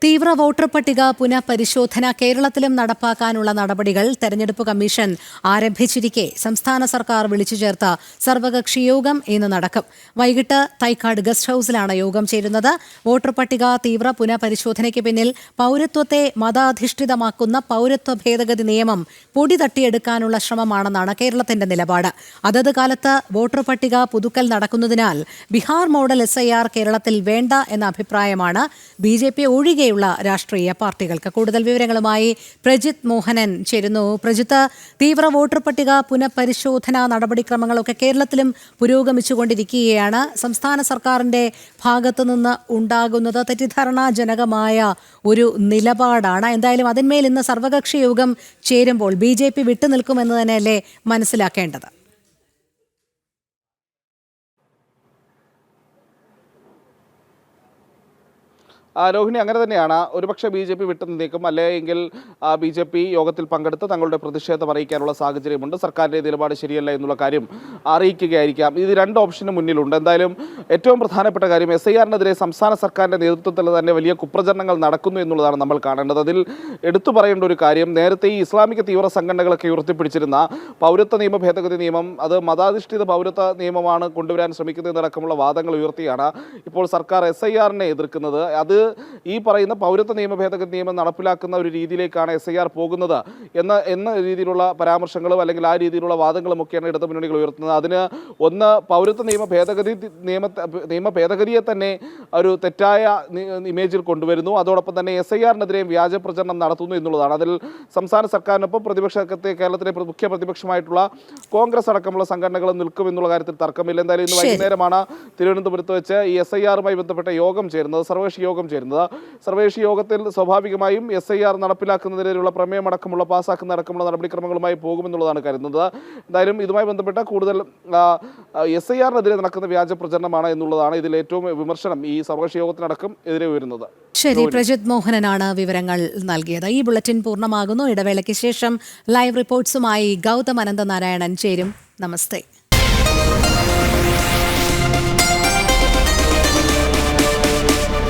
തീവ്ര വോട്ടർ പട്ടിക പുനഃപരിശോധന കേരളത്തിലും നടപ്പാക്കാനുള്ള നടപടികൾ തെരഞ്ഞെടുപ്പ് കമ്മീഷൻ ആരംഭിച്ചിരിക്കെ സംസ്ഥാന സർക്കാർ വിളിച്ചു ചേർത്ത സർവകക്ഷി യോഗം ഇന്ന് നടക്കും. വൈകിട്ട് തൈക്കാട് ഗസ്റ്റ് ഹൌസിലാണ് യോഗം ചേരുന്നത്. വോട്ടർ പട്ടിക തീവ്ര പുനഃപരിശോധനയ്ക്ക് പിന്നിൽ പൌരത്വത്തെ മതാധിഷ്ഠിതമാക്കുന്ന പൌരത്വ ഭേദഗതി നിയമം പൊടി തട്ടിയെടുക്കാനുള്ള ശ്രമമാണെന്നാണ് കേരളത്തിന്റെ നിലപാട്. അതത് കാലത്ത് വോട്ടർ പട്ടിക പുതുക്കൽ നടക്കുന്നതിനാൽ ബീഹാർ മോഡൽ SIR കേരളത്തിൽ വേണ്ട എന്ന അഭിപ്രായമാണ് BJP ഒഴികെ രാഷ്ട്രീയ പാർട്ടികൾക്ക്. കൂടുതൽ വിവരങ്ങളുമായി പ്രജിത് മോഹനൻ ചേരുന്നു. പ്രജിത്ത്, തീവ്ര വോട്ടർ പട്ടിക പുനഃപരിശോധനാ നടപടിക്രമങ്ങളൊക്കെ കേരളത്തിലും പുരോഗമിച്ചുകൊണ്ടിരിക്കുകയാണ്. സംസ്ഥാന സർക്കാരിന്റെ ഭാഗത്തു നിന്ന് ഉണ്ടാകുന്നത് തെറ്റിദ്ധാരണാജനകമായ ഒരു നിലപാടാണ്. എന്തായാലും അതിന്മേൽ ഇന്ന് സർവകക്ഷി യോഗം ചേരുമ്പോൾ BJP വിട്ടുനിൽക്കുമെന്ന് തന്നെയല്ലേ മനസ്സിലാക്കേണ്ടത്? രോഹിണി, അങ്ങനെ തന്നെയാണ്. ഒരുപക്ഷെ BJP വിട്ടുനിന്നേക്കും, അല്ലെങ്കിൽ BJP യോഗത്തിൽ പങ്കെടുത്ത് തങ്ങളുടെ പ്രതിഷേധം അറിയിക്കാനുള്ള സാഹചര്യമുണ്ട്. സർക്കാരിൻ്റെ നിലപാട് ശരിയല്ല എന്നുള്ള കാര്യം അറിയിക്കുകയായിരിക്കാം. ഇത് രണ്ട് ഓപ്ഷന് മുന്നിലുണ്ട്. എന്തായാലും ഏറ്റവും പ്രധാനപ്പെട്ട കാര്യം SIRനെതിരെ സംസ്ഥാന സർക്കാരിൻ്റെ നേതൃത്വത്തിൽ തന്നെ വലിയ കുപ്രചരണങ്ങൾ നടക്കുന്നു എന്നുള്ളതാണ് നമ്മൾ കാണേണ്ടത്. അതിൽ എടുത്തു പറയേണ്ട ഒരു കാര്യം, നേരത്തെ ഈ ഇസ്ലാമിക തീവ്ര സംഘടനകളൊക്കെ ഉയർത്തിപ്പിടിച്ചിരുന്ന പൗരത്വ നിയമ ഭേദഗതി നിയമം അത് മതാധിഷ്ഠിത പൗരത്വ നിയമമാണ് കൊണ്ടുവരാൻ ശ്രമിക്കുന്നതടക്കമുള്ള വാദങ്ങൾ ഉയർത്തിയാണ് ഇപ്പോൾ സർക്കാർ SIRനെ എതിർക്കുന്നത്. അത് ഈ പറയുന്ന പൗരത്വ നിയമ ഭേദഗതി നിയമം നടപ്പിലാക്കുന്ന ഒരു രീതിയിലേക്കാണ് SIR പോകുന്നത് എന്ന രീതിയിലുള്ള പരാമർശങ്ങളും അല്ലെങ്കിൽ ആ രീതിയിലുള്ള വാദങ്ങളും ഒക്കെയാണ് ഇടതു മുന്നണികൾ ഉയർത്തുന്നത്. അതിന് ഒന്ന്, പൗരത്വ നിയമ ഭേദഗതിയെ തന്നെ ഒരു തെറ്റായ ഇമേജിൽ കൊണ്ടുവരുന്നു. അതോടൊപ്പം തന്നെ SIRനെതിരെയും വ്യാജ പ്രചരണം നടത്തുന്നു എന്നുള്ളതാണ്. അതിൽ സംസ്ഥാന സർക്കാരിനൊപ്പം കേരളത്തിലെ മുഖ്യ പ്രതിപക്ഷമായിട്ടുള്ള കോൺഗ്രസ് അടക്കമുള്ള സംഘടനകൾ നിൽക്കുമെന്നുള്ള കാര്യത്തിൽ തർക്കമില്ല. എന്തായാലും ഇന്ന് വൈകുന്നേരമാണ് തിരുവനന്തപുരത്ത് വെച്ച് ഈ SIRമായി ബന്ധപ്പെട്ട യോഗം ചേരുന്നത്, സർവകക്ഷി യോഗം ചേരുന്നത്. സർവകക്ഷി യോഗത്തിൽ സ്വാഭാവികമായും SIR നടപ്പിലാക്കുന്നതിനുള്ള പ്രമേയമടക്കമുള്ള പാസ്സാക്കുന്നതടക്കമുള്ള നടപടിക്രമങ്ങളുമായി പോകുമെന്നുള്ളതാണ് കരുതുന്നത്. എന്തായാലും ഇതുമായി ബന്ധപ്പെട്ട കൂടുതൽ SIRനെതിരെ നടക്കുന്ന വ്യാജ പ്രചരണമാണ് എന്നുള്ളതാണ് ഇതിൽ ഏറ്റവും വിമർശനം ഈ സർവകക്ഷി യോഗത്തിനടക്കം എതിരെ വരുന്നത്. ശരി, പ്രജിത് മോഹനനാണ് വിവരങ്ങൾ നൽകിയത്. ഈ ബുള്ളറ്റിൻ പൂർണ്ണമാകുന്നു. ഇടവേളയ്ക്ക് ശേഷം ലൈവ് റിപ്പോർട്ട്സുമായി ഗൗതം അനന്തനാരായണൻ ചേരും. നമസ്തേ.